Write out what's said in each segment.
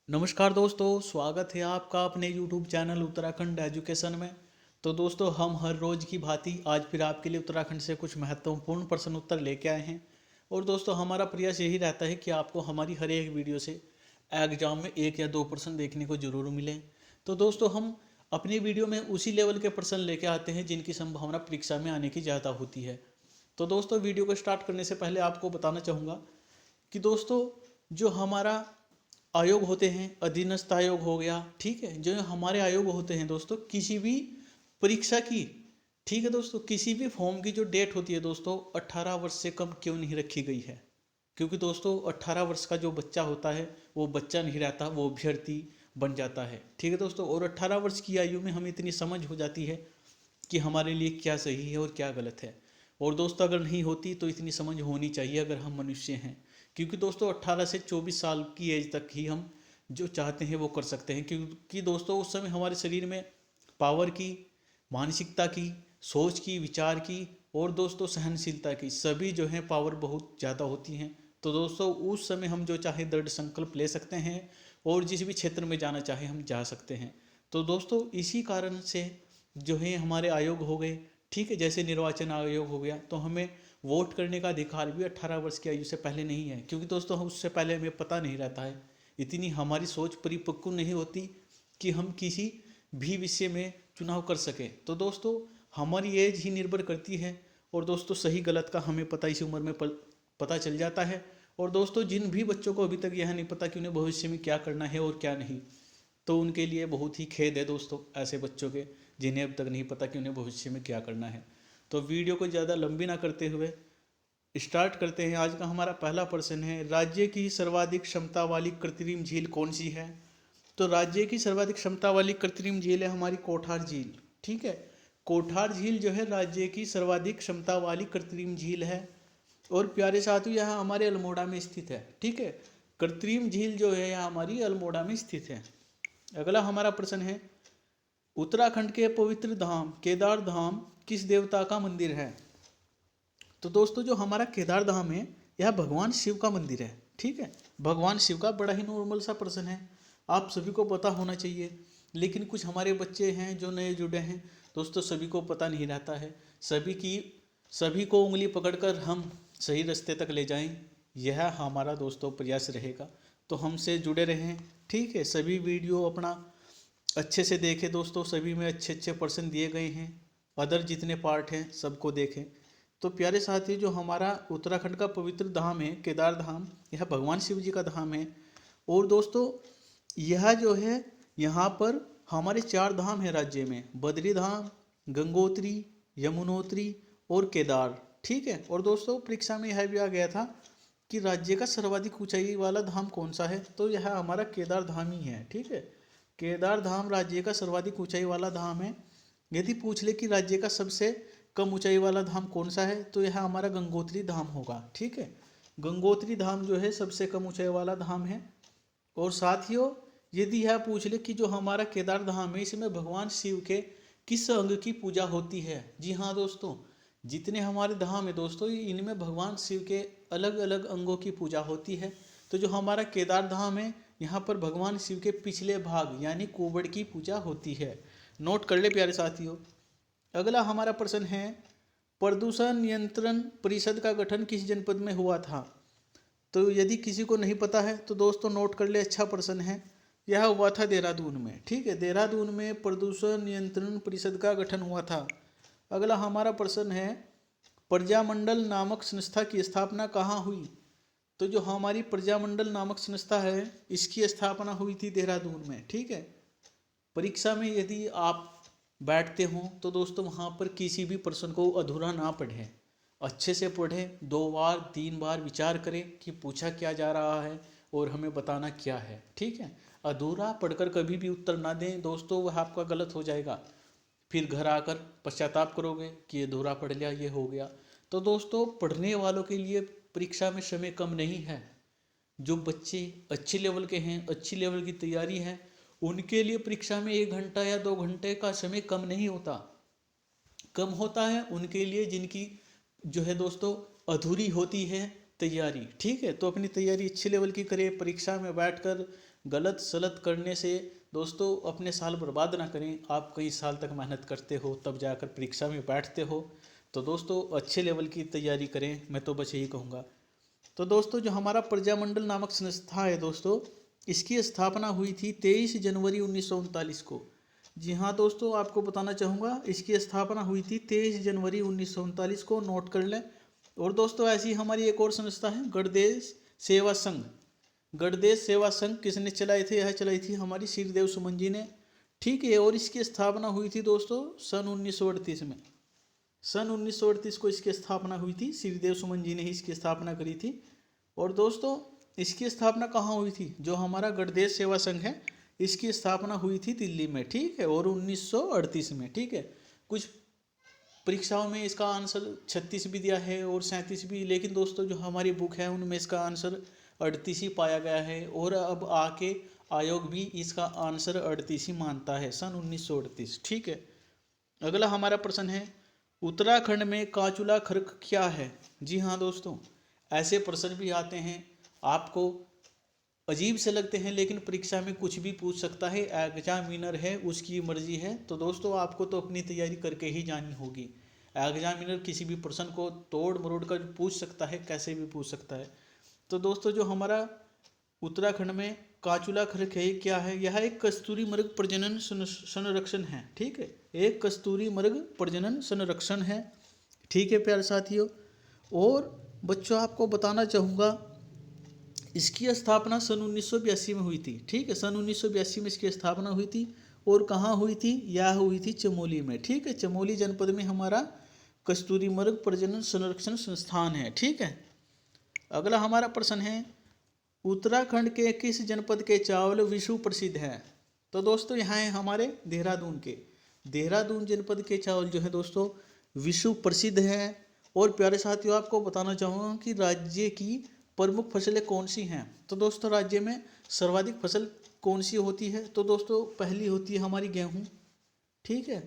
नमस्कार दोस्तों, स्वागत है आपका अपने YouTube चैनल उत्तराखंड एजुकेशन में। तो दोस्तों, हम हर रोज़ की भांति आज फिर आपके लिए उत्तराखंड से कुछ महत्वपूर्ण प्रश्न उत्तर लेके आए हैं। और दोस्तों, हमारा प्रयास यही रहता है कि आपको हमारी हर एक वीडियो से एग्जाम में एक या दो प्रश्न देखने को जरूर मिले। तो दोस्तों, हम अपनी वीडियो में उसी लेवल के प्रश्न लेके आते हैं जिनकी संभावना परीक्षा में आने की ज़्यादा होती है। तो दोस्तों, वीडियो को स्टार्ट करने से पहले आपको बताना चाहूँगा कि दोस्तों, जो हमारा आयोग होते हैं, अधीनस्थ आयोग हो गया, ठीक है, जो हमारे आयोग होते हैं दोस्तों, किसी भी परीक्षा की, ठीक है दोस्तों, किसी भी फॉर्म की जो डेट होती है दोस्तों, 18 वर्ष से कम क्यों नहीं रखी गई है। क्योंकि दोस्तों, 18 वर्ष का जो बच्चा होता है वो बच्चा नहीं रहता, वो अभ्यर्थी बन जाता है, ठीक है दोस्तों। और 18 वर्ष की आयु में हमें इतनी समझ हो जाती है कि हमारे लिए क्या सही है और क्या गलत है। और दोस्तों, अगर नहीं होती तो इतनी समझ होनी चाहिए अगर हम मनुष्य हैं। क्योंकि दोस्तों, 18 से 24 साल की एज तक ही हम जो चाहते हैं वो कर सकते हैं। क्योंकि दोस्तों, उस समय हमारे शरीर में पावर की, मानसिकता की, सोच की, विचार की और दोस्तों सहनशीलता की सभी जो है पावर बहुत ज़्यादा होती हैं। तो दोस्तों, उस समय हम जो चाहे दृढ़ संकल्प ले सकते हैं और जिस भी क्षेत्र में जाना चाहे हम जा सकते हैं। तो दोस्तों, इसी कारण से जो है हमारे आयोग हो गए, ठीक है, जैसे निर्वाचन आयोग हो गया, तो हमें वोट करने का अधिकार भी 18 वर्ष की आयु से पहले नहीं है। क्योंकि दोस्तों, हम उससे पहले हमें पता नहीं रहता है, इतनी हमारी सोच परिपक्व नहीं होती कि हम किसी भी विषय में चुनाव कर सकें। तो दोस्तों, हमारी एज ही निर्भर करती है। और दोस्तों, सही गलत का हमें पता इसी उम्र में पता चल जाता है। और दोस्तों, जिन भी बच्चों को अभी तक यह नहीं पता कि उन्हें भविष्य में क्या करना है और क्या नहीं, तो उनके लिए बहुत ही खेद है दोस्तों, ऐसे बच्चों के जिन्हें अब तक नहीं पता कि उन्हें भविष्य में क्या करना है। तो वीडियो को ज़्यादा लंबी ना करते हुए स्टार्ट करते हैं। आज का हमारा पहला प्रश्न है, राज्य की सर्वाधिक क्षमता वाली कृत्रिम झील कौन सी है। तो राज्य की सर्वाधिक क्षमता वाली कृत्रिम झील है हमारी कोठार झील, ठीक है। कोठार झील जो है राज्य की सर्वाधिक क्षमता वाली कृत्रिम झील है। और प्यारे साथियों, यह हमारे अल्मोड़ा में स्थित है, ठीक है। कृत्रिम झील जो है यह हमारी अल्मोड़ा में स्थित है। अगला हमारा प्रश्न है, उत्तराखंड के पवित्र धाम केदार धाम किस देवता का मंदिर है। तो दोस्तों, जो हमारा केदार धाम है यह भगवान शिव का मंदिर है, ठीक है। भगवान शिव का बड़ा ही नॉर्मल सा प्रश्न है, आप सभी को पता होना चाहिए। लेकिन कुछ हमारे बच्चे हैं जो नए जुड़े हैं दोस्तों, सभी को पता नहीं रहता है। सभी को उंगली पकड़कर हम सही रास्ते तक ले जाएं, यह हमारा दोस्तों प्रयास रहेगा। तो हमसे जुड़े रहें, ठीक है। सभी वीडियो अपना अच्छे से देखें दोस्तों, सभी में अच्छे अच्छे प्रश्न दिए गए हैं। अदर जितने पार्ट हैं सबको देखें। तो प्यारे साथी, जो हमारा उत्तराखंड का पवित्र धाम है केदार धाम, यह भगवान शिव जी का धाम है। और दोस्तों, यह जो है यहाँ पर हमारे 4 धाम है राज्य में, बद्री धाम, गंगोत्री, यमुनोत्री और केदार, ठीक है। और दोस्तों, परीक्षा में यह भी आ गया था कि राज्य का सर्वाधिक ऊंचाई वाला धाम कौन सा है, तो यह हमारा केदार धाम ही है, ठीक है। केदार धाम राज्य का सर्वाधिक ऊंचाई वाला धाम है। यदि पूछ ले कि राज्य का सबसे कम ऊंचाई वाला धाम कौन सा है, तो यह हमारा गंगोत्री धाम होगा, ठीक है। गंगोत्री धाम जो है सबसे कम ऊंचाई वाला धाम है। और साथियों, यदि यह पूछ ले कि जो हमारा केदार धाम है इसमें भगवान शिव के किस अंग की पूजा होती है, जी हाँ दोस्तों, जितने हमारे धाम है दोस्तों, इनमें भगवान शिव के अलग अलग अंगों की पूजा होती है। तो जो हमारा केदार धाम है यहाँ पर भगवान शिव के पिछले भाग यानी कुबड़ की पूजा होती है। नोट कर ले प्यारे साथियों। अगला हमारा प्रश्न है, प्रदूषण नियंत्रण परिषद का गठन किस जनपद में हुआ था। तो यदि किसी को नहीं पता है तो दोस्तों नोट कर ले, अच्छा प्रश्न है। यह हुआ था देहरादून में, ठीक है। देहरादून में प्रदूषण नियंत्रण परिषद का गठन हुआ था। अगला हमारा प्रश्न है, प्रजामंडल नामक संस्था की स्थापना कहाँ हुई। तो जो हमारी प्रजामंडल नामक संस्था है इसकी स्थापना हुई थी देहरादून में, ठीक है। परीक्षा में यदि आप बैठते हों तो दोस्तों वहाँ पर किसी भी प्रश्न को अधूरा ना पढ़ें, अच्छे से पढ़ें, 2 बार 3 बार विचार करें कि पूछा क्या जा रहा है और हमें बताना क्या है, ठीक है। अधूरा पढ़कर कभी भी उत्तर ना दें दोस्तों, वह आपका गलत हो जाएगा। फिर घर आकर पश्चाताप करोगे कि अधूरा पढ़ लिया, ये हो गया। तो दोस्तों, पढ़ने वालों के लिए परीक्षा में समय कम नहीं है। जो बच्चे अच्छे लेवल के हैं, अच्छी लेवल की तैयारी है, उनके लिए परीक्षा में 1 घंटा या 2 घंटे का समय कम नहीं होता। कम होता है उनके लिए जिनकी जो है दोस्तों अधूरी होती है तैयारी, ठीक है। तो अपनी तैयारी अच्छे लेवल की करें, परीक्षा में बैठकर गलत सलत करने से दोस्तों अपने साल बर्बाद ना करें। आप कई साल तक मेहनत करते हो तब जाकर परीक्षा में बैठते हो, तो दोस्तों अच्छे लेवल की तैयारी करें, मैं तो बस यही कहूँगा। तो दोस्तों जो हमारा प्रजामंडल नामक संस्था है दोस्तों, इसकी स्थापना हुई थी 23 जनवरी 1939 को। जी हाँ दोस्तों, आपको बताना चाहूँगा इसकी स्थापना हुई थी 23 जनवरी 1939 को, नोट कर लें। और दोस्तों ऐसी हमारी एक और संस्था है गणदेश सेवा संघ। गणदेश सेवा संघ किसने चलाई थी? यह चलाई थी हमारी श्रीदेव सुमन जी ने, ठीक है। और इसकी स्थापना हुई थी दोस्तों सन 1938 में। सन 1938 को इसकी स्थापना हुई थी, श्रीदेव सुमन जी ने ही इसकी स्थापना करी थी। और दोस्तों इसकी स्थापना कहाँ हुई थी? जो हमारा गणदेश सेवा संघ है इसकी स्थापना हुई थी दिल्ली में, ठीक है, और 1938 में, ठीक है। कुछ परीक्षाओं में इसका आंसर 36 भी दिया है और 37 भी, लेकिन दोस्तों जो हमारी बुक है उनमें इसका आंसर 38 ही पाया गया है। और अब आके आयोग भी इसका आंसर 38 ही मानता है, सन 1938, ठीक है। अगला हमारा प्रश्न है उत्तराखंड में काचुला खर्क क्या है? जी हाँ दोस्तों, ऐसे प्रश्न भी आते हैं, आपको अजीब से लगते हैं, लेकिन परीक्षा में कुछ भी पूछ सकता है, एग्जामिनर है उसकी मर्जी है। तो दोस्तों आपको तो अपनी तैयारी करके ही जानी होगी। एग्जामिनर किसी भी प्रश्न को तोड़ मरोड़ कर पूछ सकता है, कैसे भी पूछ सकता है। तो दोस्तों जो हमारा उत्तराखंड में काचुला खर्क है क्या है? यह एक कस्तूरी मृग प्रजनन संरक्षण है, ठीक है, एक कस्तूरी मृग प्रजनन संरक्षण है, ठीक है प्यारे साथियों। और बच्चों आपको बताना चाहूँगा इसकी स्थापना सन 1982 में हुई थी, ठीक है, सन 1982 में इसकी स्थापना हुई थी। और कहाँ हुई थी? यह हुई थी चमोली में, ठीक है, चमोली जनपद में हमारा कस्तूरी मृग प्रजनन संरक्षण संस्थान है, ठीक है। अगला हमारा प्रश्न है उत्तराखंड के किस जनपद के चावल विश्व प्रसिद्ध है? तो दोस्तों यहाँ है हमारे देहरादून के, देहरादून जनपद के चावल जो है दोस्तों विश्व प्रसिद्ध है। और प्यारे साथियों आपको बताना चाहूँगा कि राज्य की प्रमुख फसलें कौन सी हैं? तो दोस्तों राज्य में सर्वाधिक फसल कौन सी होती है? तो दोस्तों पहली होती है हमारी गेहूँ, ठीक है,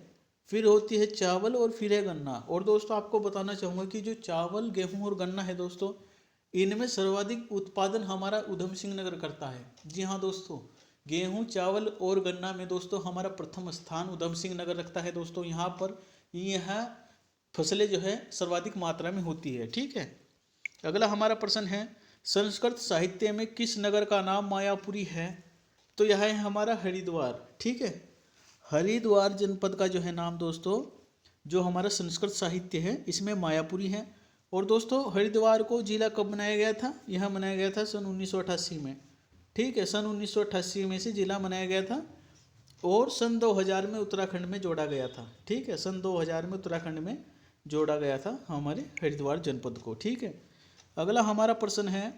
फिर होती है चावल और फिर है गन्ना। और दोस्तों आपको बताना चाहूँगा कि जो चावल गेहूँ और गन्ना है दोस्तों, इनमें सर्वाधिक उत्पादन हमारा उधम सिंह नगर करता है। जी हाँ दोस्तों, गेहूँ चावल और गन्ना में दोस्तों हमारा प्रथम स्थान उधम सिंह नगर रखता है दोस्तों। यहाँ पर यह फसलें जो है सर्वाधिक मात्रा में होती है, ठीक है। अगला हमारा प्रश्न है संस्कृत साहित्य में किस नगर का नाम मायापुरी है? तो यह है हमारा हरिद्वार, ठीक है, हरिद्वार जनपद का जो है नाम दोस्तों जो हमारा संस्कृत साहित्य है इसमें मायापुरी है। और दोस्तों हरिद्वार को जिला कब बनाया गया था? यह बनाया गया था सन 1988 में, ठीक है, सन 1988 में से जिला बनाया गया था। और सन 2000 में उत्तराखंड में जोड़ा गया था, ठीक है, सन 2000 में उत्तराखंड में जोड़ा गया था हमारे हरिद्वार जनपद को, ठीक है। अगला हमारा प्रश्न है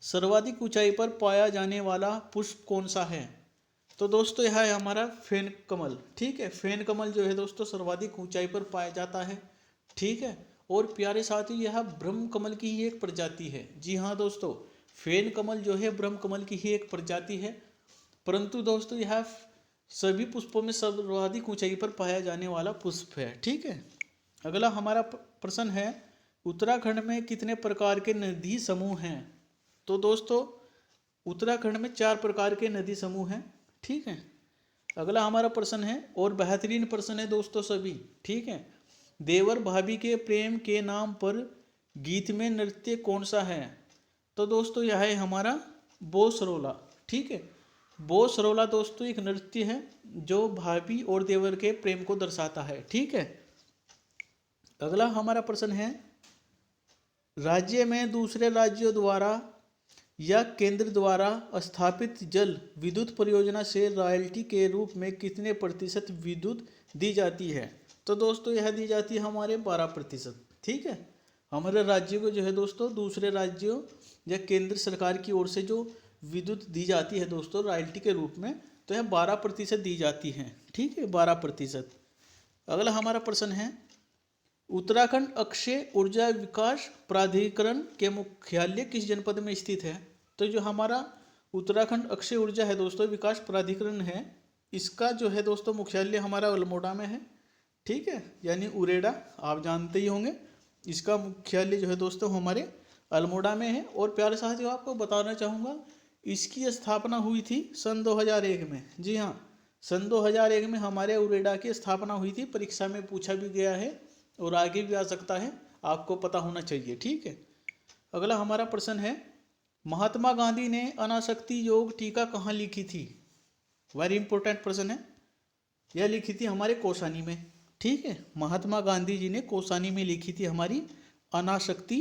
सर्वाधिक ऊंचाई पर पाया जाने वाला पुष्प कौन सा है? तो दोस्तों यह है हमारा फेन कमल, ठीक है, फेन कमल जो है दोस्तों सर्वाधिक ऊंचाई पर पाया जाता है, ठीक है। और प्यारे साथियों यह ब्रह्म कमल की ही एक प्रजाति है। जी हाँ दोस्तों, फेन कमल जो है ब्रह्म कमल की ही एक प्रजाति है, परंतु दोस्तों यह सभी पुष्पों में सर्वाधिक ऊंचाई पर पाया जाने वाला पुष्प है, ठीक है। अगला हमारा प्रश्न है उत्तराखंड में कितने प्रकार के नदी समूह हैं? तो दोस्तों उत्तराखंड में 4 प्रकार के नदी समूह हैं, ठीक है। अगला हमारा प्रश्न है और बेहतरीन प्रश्न है दोस्तों सभी, ठीक है, देवर भाभी के प्रेम के नाम पर गीत में नृत्य कौन सा है? तो दोस्तों यह है हमारा बो सरोला, ठीक है, बो सरोला दोस्तों एक नृत्य है जो भाभी और देवर के प्रेम को दर्शाता है, ठीक है। अगला हमारा प्रश्न है राज्य में दूसरे राज्यों द्वारा या केंद्र द्वारा स्थापित जल विद्युत परियोजना से रॉयल्टी के रूप में कितने प्रतिशत विद्युत दी जाती है? तो दोस्तों यह दी जाती है हमारे 12%, ठीक है। हमारे राज्य को जो है दोस्तों दूसरे राज्यों या केंद्र सरकार की ओर से जो विद्युत दी जाती है दोस्तों रॉयल्टी के रूप में, तो यह 12% दी जाती है, ठीक है, 12%। अगला हमारा प्रश्न है उत्तराखंड अक्षय ऊर्जा विकास प्राधिकरण के मुख्यालय किस जनपद में स्थित है? तो जो हमारा उत्तराखंड अक्षय ऊर्जा है दोस्तों विकास प्राधिकरण है, इसका जो है दोस्तों मुख्यालय हमारा अल्मोड़ा में है, ठीक है, यानी उरेडा, आप जानते ही होंगे। इसका मुख्यालय जो है दोस्तों हमारे अल्मोड़ा में है। और प्यारे साथियों आपको बताना चाहूँगा इसकी स्थापना हुई थी सन 2001 में। जी हाँ, सन 2001 में हमारे उरेडा की स्थापना हुई थी। परीक्षा में पूछा भी गया है और आगे भी आ सकता है, आपको पता होना चाहिए। ठीक है, अगला हमारा प्रश्न है, महात्मा गांधी ने अनासक्ति योग टीका कहाँ लिखी थी? वेरी इंपॉर्टेंट प्रश्न है। यह लिखी थी हमारे कौसानी में। ठीक है, महात्मा गांधी जी ने कौसानी में लिखी थी हमारी अनासक्ति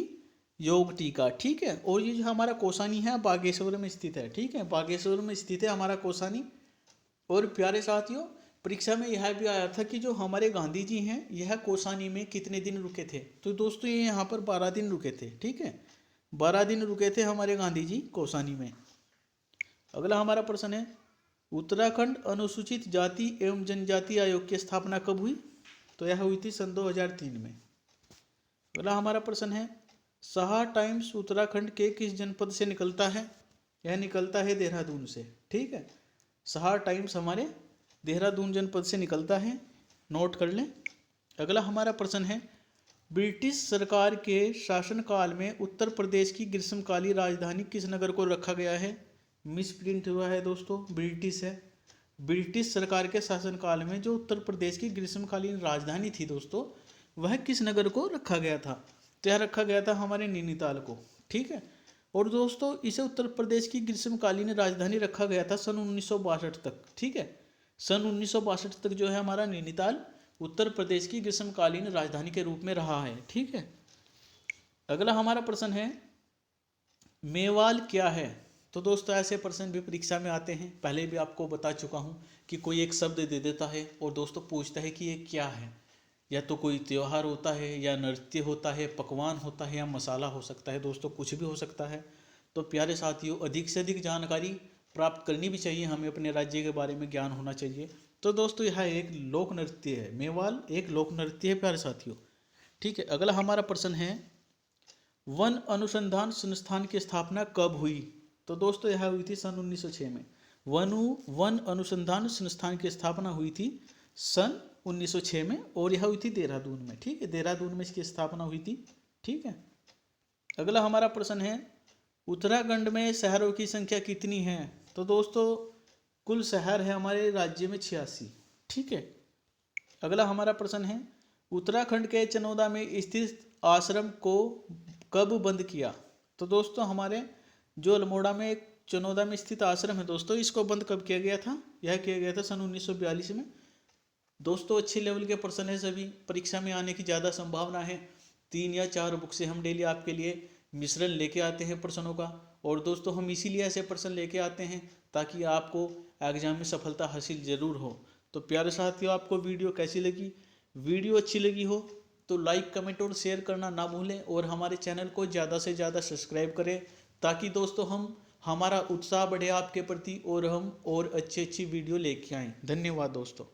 योग टीका। ठीक है, और ये जो हमारा कौसानी है बागेश्वर में स्थित है। ठीक है, बागेश्वर में स्थित है हमारा कौसानी। और प्यारे साथियों परीक्षा में यह भी आया था कि जो हमारे गांधी जी हैं यह कौसानी में कितने दिन रुके थे? तो दोस्तों ये यहाँ पर 12 दिन रुके थे। ठीक है, 12 दिन रुके थे हमारे गांधी जी कौसानी में। अगला हमारा प्रश्न है, उत्तराखंड अनुसूचित जाति एवं जनजाति आयोग की स्थापना कब हुई? तो यह हुई थी सन 2003 में। अगला हमारा प्रश्न है, सहार टाइम्स उत्तराखंड के किस जनपद से निकलता है? यह निकलता है देहरादून से। ठीक है, सहार टाइम्स हमारे देहरादून जनपद से निकलता है, नोट कर लें। अगला हमारा प्रश्न है, ब्रिटिश सरकार के शासनकाल में उत्तर प्रदेश की ग्रीष्मकालीन राजधानी किस नगर को रखा गया है? मिस प्रिंट हुआ है दोस्तों, ब्रिटिश है। ब्रिटिश सरकार के शासनकाल में जो उत्तर प्रदेश की ग्रीष्मकालीन राजधानी थी दोस्तों, वह किस नगर को रखा गया था? तो यह रखा गया था हमारे नैनीताल को। ठीक है, और दोस्तों इसे उत्तर प्रदेश की ग्रीष्मकालीन राजधानी रखा गया था सन 1962 तक। ठीक है, सन 1962 तक जो है हमारा नैनीताल उत्तर प्रदेश की ग्रीष्मकालीन राजधानी के रूप में रहा है। ठीक है, अगला हमारा प्रश्न है, मेवाल क्या है? तो दोस्तों ऐसे प्रश्न भी परीक्षा में आते हैं। पहले भी आपको बता चुका हूँ कि कोई एक शब्द दे देता है और दोस्तों पूछता है कि ये क्या है। या तो कोई त्योहार होता है, या नृत्य होता है, पकवान होता है, या मसाला हो सकता है। दोस्तों कुछ भी हो सकता है। तो प्यारे साथियों अधिक से अधिक जानकारी प्राप्त करनी भी चाहिए, हमें अपने राज्य के बारे में ज्ञान होना चाहिए। तो दोस्तों यह एक लोक नृत्य है, मेवाल एक लोक नृत्य है प्यारे साथियों। ठीक है, अगला हमारा प्रश्न है, वन अनुसंधान संस्थान की स्थापना कब हुई? तो दोस्तों यह हुई थी सन 1906 में। वन अनुसंधान संस्थान की स्थापना हुई थी सन 1906 में, और यह हुई थी देहरादून में। ठीक है, देहरादून में इसकी स्थापना हुई थी। ठीक है, अगला हमारा प्रश्न है, उत्तराखंड में शहरों की संख्या कितनी है? तो दोस्तों कुल शहर है हमारे राज्य में 86। ठीक है, अगला हमारा प्रश्न है, उत्तराखंड के चनौदा में स्थित आश्रम को कब बंद किया? तो दोस्तों हमारे जो अल्मोड़ा में एक चनौदा में स्थित आश्रम है दोस्तों, इसको बंद कब किया गया था? यह किया गया था सन 1942 में। दोस्तों अच्छे लेवल के प्रश्न है, सभी परीक्षा में आने की ज़्यादा संभावना है। 3 या 4 बुक से हम डेली आपके लिए मिश्रण लेके आते हैं प्रश्नों का। और दोस्तों हम इसीलिए ऐसे प्रश्न लेके आते हैं ताकि आपको एग्जाम में सफलता हासिल ज़रूर हो। तो प्यारे साथियों आपको वीडियो कैसी लगी? वीडियो अच्छी लगी हो तो लाइक, कमेंट और शेयर करना ना भूलें, और हमारे चैनल को ज़्यादा से ज़्यादा सब्सक्राइब करें ताकि दोस्तों हमारा उत्साह बढ़े आपके प्रति, और हम और अच्छी वीडियो लेके आएँ। धन्यवाद दोस्तों।